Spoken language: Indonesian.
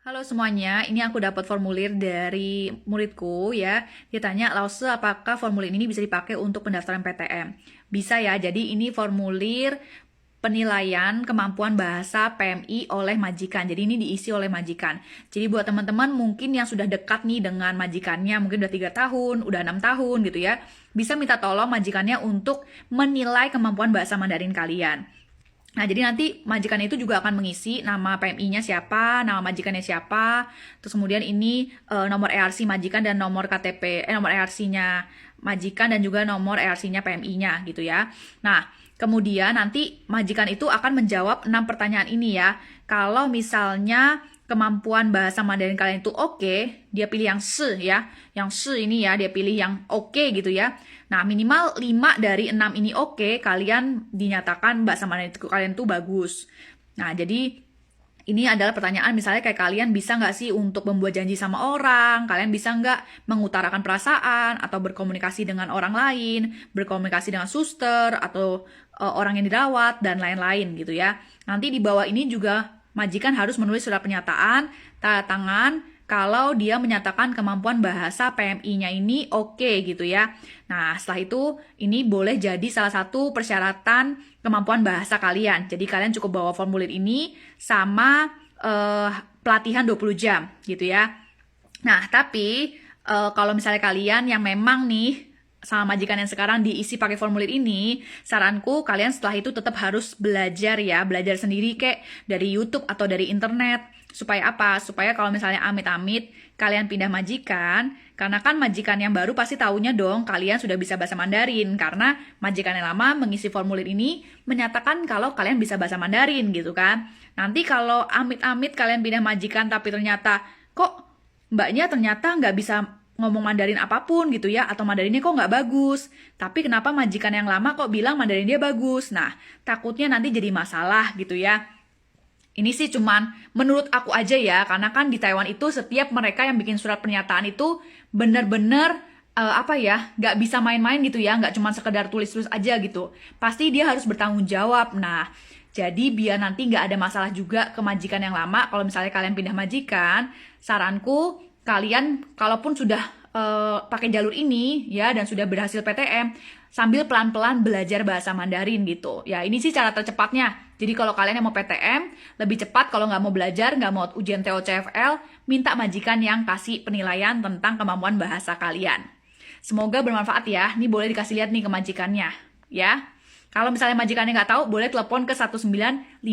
Halo semuanya, ini aku dapat formulir dari muridku ya. Dia tanya, Lause, apakah formulir ini bisa dipakai untuk pendaftaran PTM? Bisa ya, jadi ini formulir penilaian kemampuan bahasa PMI oleh majikan. Jadi ini diisi oleh majikan. Jadi buat teman-teman mungkin yang sudah dekat nih dengan majikannya, mungkin udah 3 tahun, udah 6 tahun gitu ya, bisa minta tolong majikannya untuk menilai kemampuan bahasa Mandarin kalian. Nah, jadi nanti majikan itu juga akan mengisi nama PMI-nya siapa, nama majikannya siapa, terus kemudian ini nomor ERC majikan dan nomor nomor ERC-nya majikan dan juga nomor ERC-nya PMI-nya gitu ya. Nah, kemudian nanti majikan itu akan menjawab 6 pertanyaan ini ya. Kalau misalnya kemampuan bahasa Mandarin kalian itu oke, dia pilih yang shi ya. Yang shi ini ya, dia pilih yang oke gitu ya. Nah, minimal 5 dari 6 ini oke, kalian dinyatakan bahasa Mandarin kalian itu bagus. Nah, jadi ini adalah pertanyaan misalnya kayak kalian bisa nggak sih untuk membuat janji sama orang, kalian bisa nggak mengutarakan perasaan, atau berkomunikasi dengan orang lain, berkomunikasi dengan suster, atau orang yang dirawat, dan lain-lain gitu ya. Nanti di bawah ini juga majikan harus menulis surat pernyataan, tanda tangan, kalau dia menyatakan kemampuan bahasa PMI-nya ini oke gitu ya. Nah, setelah itu ini boleh jadi salah satu persyaratan kemampuan bahasa kalian. Jadi kalian cukup bawa formulir ini sama pelatihan 20 jam gitu ya. Nah, tapi kalau misalnya kalian yang memang nih sama majikan yang sekarang diisi pakai formulir ini, saranku kalian setelah itu tetap harus belajar ya, belajar sendiri kayak dari YouTube atau dari internet. Supaya apa? Supaya kalau misalnya amit-amit kalian pindah majikan, karena kan majikan yang baru pasti taunya dong kalian sudah bisa bahasa Mandarin, karena majikan yang lama mengisi formulir ini menyatakan kalau kalian bisa bahasa Mandarin gitu kan. Nanti kalau amit-amit kalian pindah majikan tapi ternyata kok mbaknya ternyata nggak bisa ngomong Mandarin apapun gitu ya, atau Mandarinnya kok nggak bagus, tapi kenapa majikan yang lama kok bilang Mandarin dia bagus. Nah, takutnya nanti jadi masalah gitu ya. Ini sih cuman menurut aku aja ya, karena kan di Taiwan itu setiap mereka yang bikin surat pernyataan itu bener-bener nggak bisa main-main gitu ya, nggak cuma sekedar tulis-tulis aja gitu. Pasti dia harus bertanggung jawab. Nah, jadi biar nanti nggak ada masalah juga ke majikan yang lama, kalau misalnya kalian pindah majikan, saranku kalian kalaupun sudah pakai jalur ini ya dan sudah berhasil PTM, sambil pelan-pelan belajar bahasa Mandarin gitu. Ya, ini sih cara tercepatnya. Jadi kalau kalian yang mau PTM, lebih cepat kalau nggak mau belajar, nggak mau ujian TOCFL, minta majikan yang kasih penilaian tentang kemampuan bahasa kalian. Semoga bermanfaat ya. Ini boleh dikasih lihat nih ke majikannya. Ya. Kalau misalnya majikannya nggak tahu, boleh telepon ke 1955.